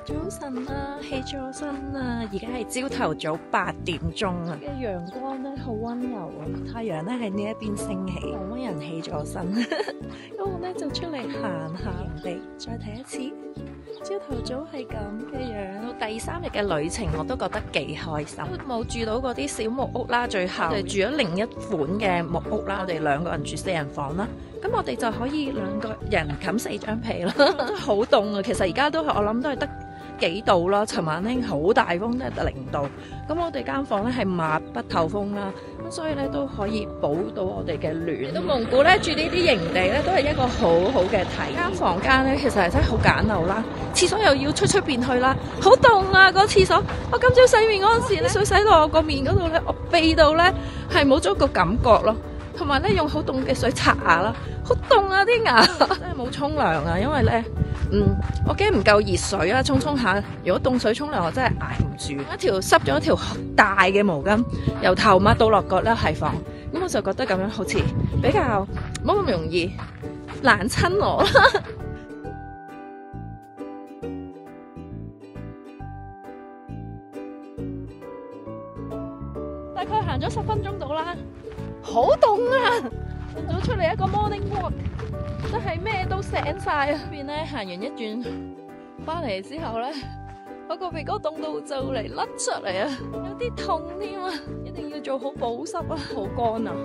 早晨啊，起咗身啊，而家係朝頭早8點鐘啊，嘅陽光咧好溫柔啊，太陽咧喺呢一邊升起，冇乜人起咗身，咁我咧就出嚟行下營地，再睇一次。朝頭早係咁嘅樣，到第3日嘅旅程我都覺得幾開心，冇住到嗰啲小木屋啦，最後我哋住咗另一款嘅木屋啦，我哋2個人住4人房啦。咁我哋就可以2個人冚4張被啦，真係好凍啊！其實而家都係我諗都係得幾度啦，尋晚咧好大風，都係得0度。咁我哋間房咧係密不透風啦，咁所以咧都可以保到我哋嘅暖。到蒙古咧住呢啲營地咧都係一個好好嘅體驗。間房間咧其實係真係好簡陋啦，廁所又要出邊去啦，好凍啊！個廁所，我今朝洗面嗰陣時咧，水洗到我個面嗰度咧，我鼻度咧係冇咗個感覺咯。同埋咧用好凍嘅水刷牙啦，好凍啊啲牙，真係冇沖涼啊，因為咧，我驚唔夠熱水啊，沖下。如果凍水沖涼，我真係捱唔住。濕咗一條大嘅毛巾，由頭抹到落腳咧係房，咁我就覺得咁樣好似比較冇咁容易冷親我啦。大概行咗10分鐘到啦。好凍啊！早出嚟一個 morning walk， 真係咩都醒晒啊！邊咧行完一轉，翻嚟之後咧，我個鼻哥凍到就嚟甩出嚟啊，有啲痛添啊！一定要做好保濕啊，好乾啊！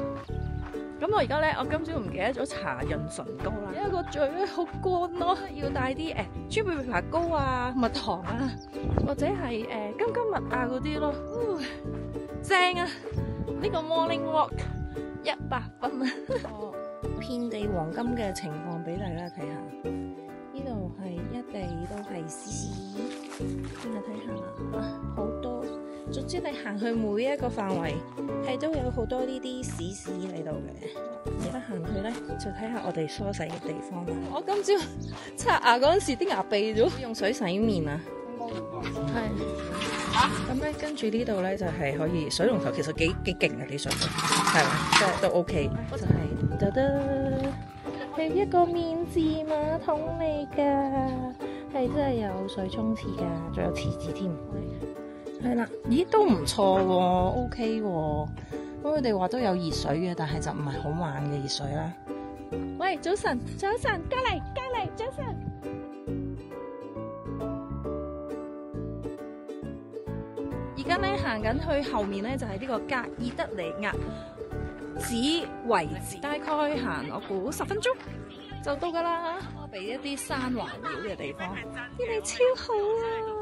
咁我而家咧，我今朝唔記得咗搽潤唇膏啦，因為個嘴咧好乾咯，要帶啲川貝枇杷膏啊、蜜糖啊，或者係金桔蜜啊嗰啲咯，正啊！呢個 morning walk。100分啊！遍地黃金嘅情況俾大家睇下，呢度係一地都係屎，大家睇下啦，好多。總之你行去每一個範圍，係都有好多呢啲屎喺度嘅。而家行去咧，就睇下我哋梳洗嘅地方啦。我今朝刷牙嗰陣時，啲牙痹咗，用水洗面啊。係。咁咧，跟住呢度咧就係可以水龍頭，其實幾勁嘅啲水，係嘛，即係都 OK。就係得得，係一個免治馬桶嚟噶，係真係有水沖廁噶，仲有廁紙添。係啦，咦都唔錯喎 ，OK 喎。咁佢哋話都有熱水嘅，但係就唔係好猛嘅熱水啦。喂，早晨，早晨，隔離，早晨。而家咧行緊去後面咧就係呢個格爾德尼亞寺遺址，大概行我估10分鐘就到噶啦。我俾一啲山環繞嘅地方，天氣超好啊！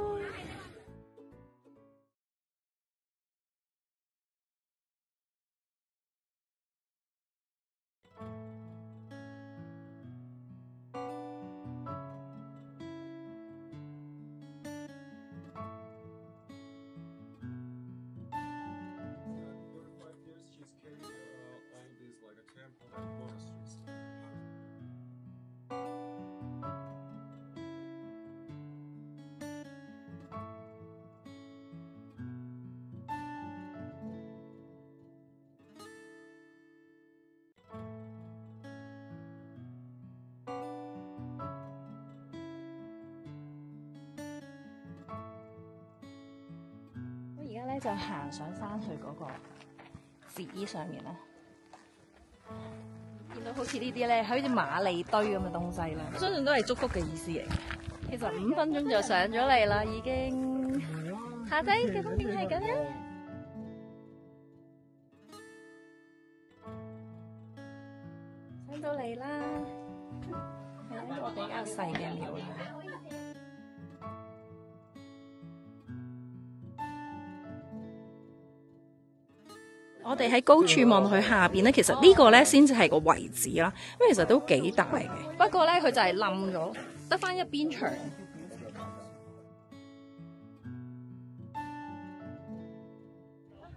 而家咧就行上山去嗰個寺上面啦，見到好似呢啲咧，好似馬利堆咁嘅東西啦，我相信都係祝福嘅意思嚟。其實5分鐘就上咗嚟啦，已經。下仔嘅風景係咁樣，上到嚟啦，係一個比較細嘅廟啦。我哋喺高處望去下邊咧，其實呢個咧先至係個遺址啦，咁其實都幾大嘅。不過咧，佢就係冧咗，得翻一邊牆。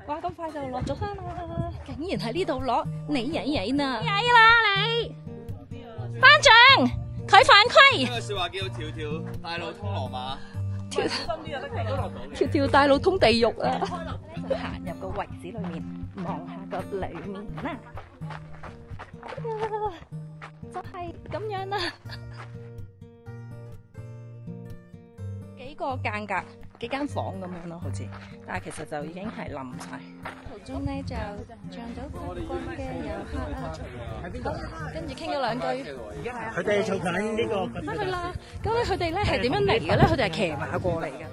哇！咁快就落咗山啦！竟然喺呢度落，你曳啊！曳啦你！班長，佢犯規。呢個説話叫條條大路通羅馬。條大路通地獄啊！行入個遺址裏面，望下個裏面啦，就係咁樣啦。幾幾個間隔幾間房咁樣咯，好似，但係其實就已經係冧晒。途中咧就撞到觀光嘅遊客啊，跟住傾咗兩句。佢哋做緊呢個翻去啦。咁咧佢哋咧係點樣嚟嘅咧？佢哋係騎馬過嚟嘅。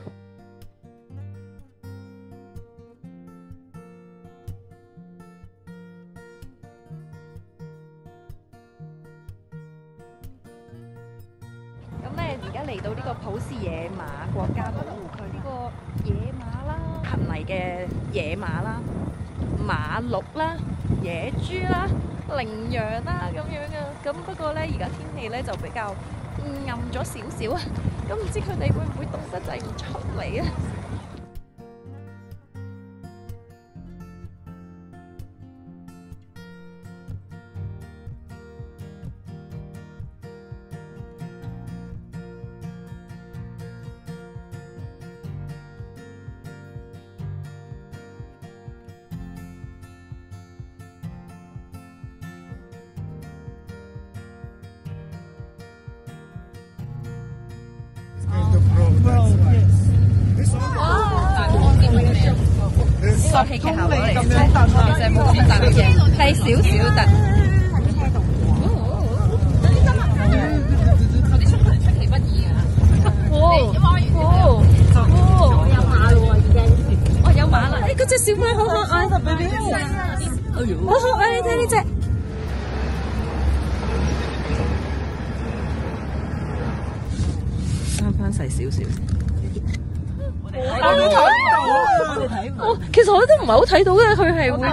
咁咧而家嚟到呢個普氏野馬國家保護區，呢個野馬啦，瀕危嘅野馬啦、馬鹿啦、野豬啦、羚羊啦咁樣嘅。咁不過咧而家天氣咧就比較暗咗少少啊，咁唔知佢哋會唔會凍得滯唔出嚟啊？呢個戲劇效果嚟嘅，其實冇咁大嘅，係少少特。我啲出其不意啊！有馬咯喎，已經。哦，有馬啦！誒，嗰隻小馬好可愛，好可愛，你睇呢隻。翻細少少。其實我都唔係好睇到嘅，佢係會。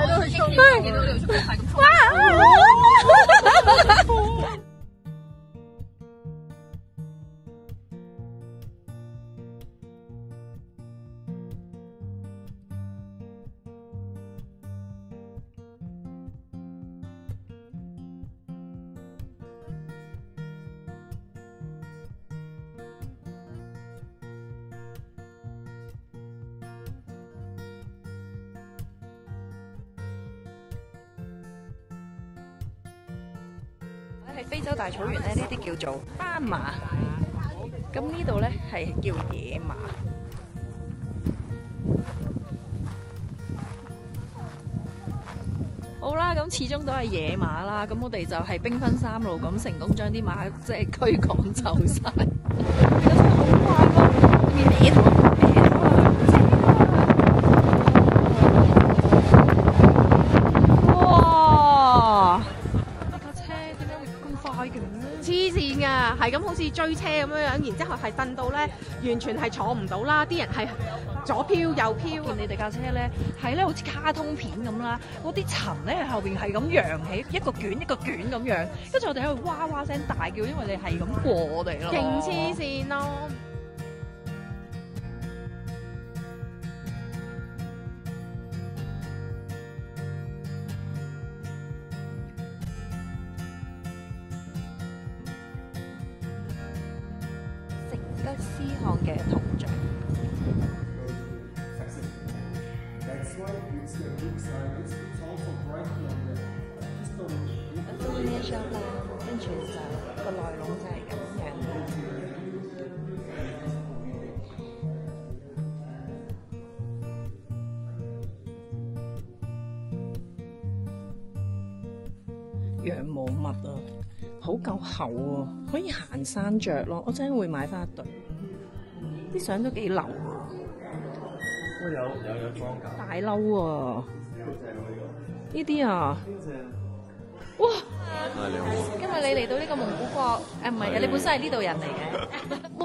喺非洲大草原咧，呢啲叫做斑馬。咁呢度咧係叫野馬。好啦，咁始終都係野馬啦。咁我哋就係兵分三路咁成功將啲馬即係驅趕走晒。真係好快喎！面同黐線㗎，係咁好似追車咁樣樣，然之後係蹬到咧，完全係坐唔到啦，啲人係左飄右飄。見你哋架車咧，係咧好似卡通片咁啦，嗰啲塵咧後邊係咁揚起，一個卷一個卷咁樣，跟住我哋喺度哇哇聲大叫，因為你係咁過我哋咯。勁黐線咯！成吉思汗嘅銅像。跟住就個內籠就係咁樣。羊毛襪啊，好夠厚啊，可以行山着咯。我真係會買翻一對。啲相都幾流啊！有裝架大褸啊！呢啲啊，哇！你好，今日你嚟到呢個蒙古國，唔係啊，你本身係呢度人嚟嘅。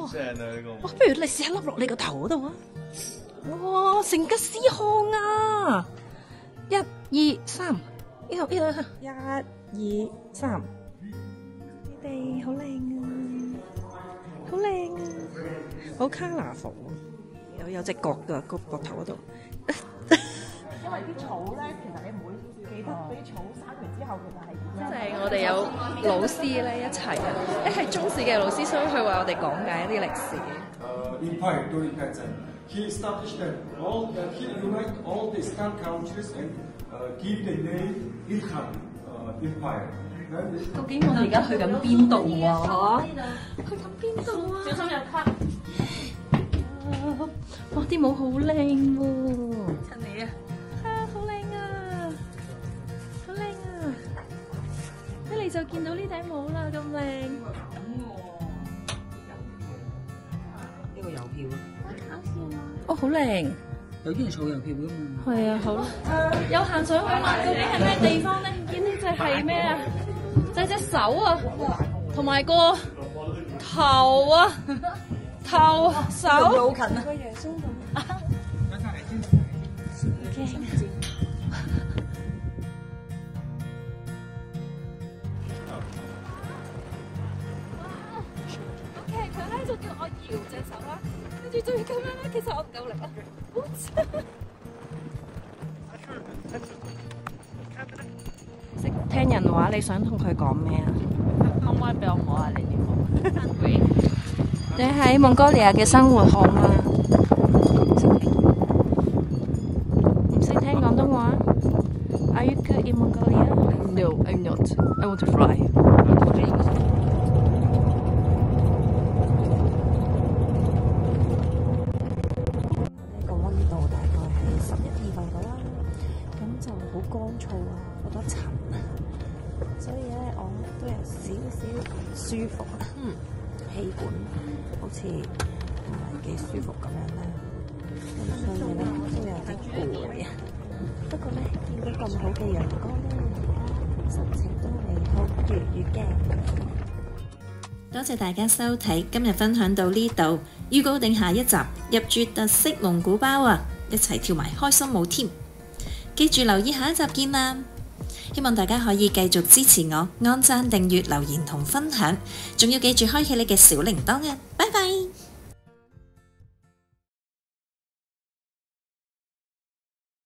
哇！正啊呢個！哇，不如你試下笠落你個頭嗰度啊！哇，成吉思汗啊！1、2、3，呢度，1、2、3，你哋好靚啊，好靚啊，好 colourful，有隻角㗎個膊頭嗰度。因為啲草咧，其實你唔會記得嗰啲草生完之後其實係點樣。即係我哋有老師咧一齊啊，係中史嘅老師，所以佢為我哋講解一啲歷史。Empire during that time, he established that he united all the Islam countries and give the name Ilkhan Empire. 究竟我哋而家去緊邊度啊？去緊邊度啊？小心入卡。帽好靚喎，襯你啊！好靚啊，好靚啊！一嚟就見到呢頂帽啦，咁靚。呢個郵票哦，好靚。有啲人儲郵票㗎嘛。係啊，好啦。有行上去啦，究竟係咩地方咧？見呢隻係咩啊？就係隻手啊，同埋個頭啊，頭手。好近啊！OK，佢咧就叫我搖隻手啦，跟住仲要咁樣咧，其實我唔夠力啊。識聽人話，你想同佢講咩啊？可唔可以俾我摸下你啲毛？你喺蒙哥利亞嘅生活好嗎？唔識聽廣東話 ？Are you good in Mongolia? No, I'm not. I want to fly. 呢個溫度大概係11、2度到啦，咁就好乾燥啊，好多塵啊，所以咧我都有少少舒服啊，氣管好似唔係幾舒服咁樣啦，咁所以咧都有啲攰啊。不過咧見到咁好嘅陽光咧，心情都係好愉悅嘅。多謝大家收睇，今日分享到呢度，預告定下一集入住特色蒙古包啊，一齊跳埋開心舞添！記住留意下一集見啦！希望大家可以繼續支持我，按讚、訂閱、留言同分享，仲要記住開啟你嘅小鈴鐺啊！拜拜。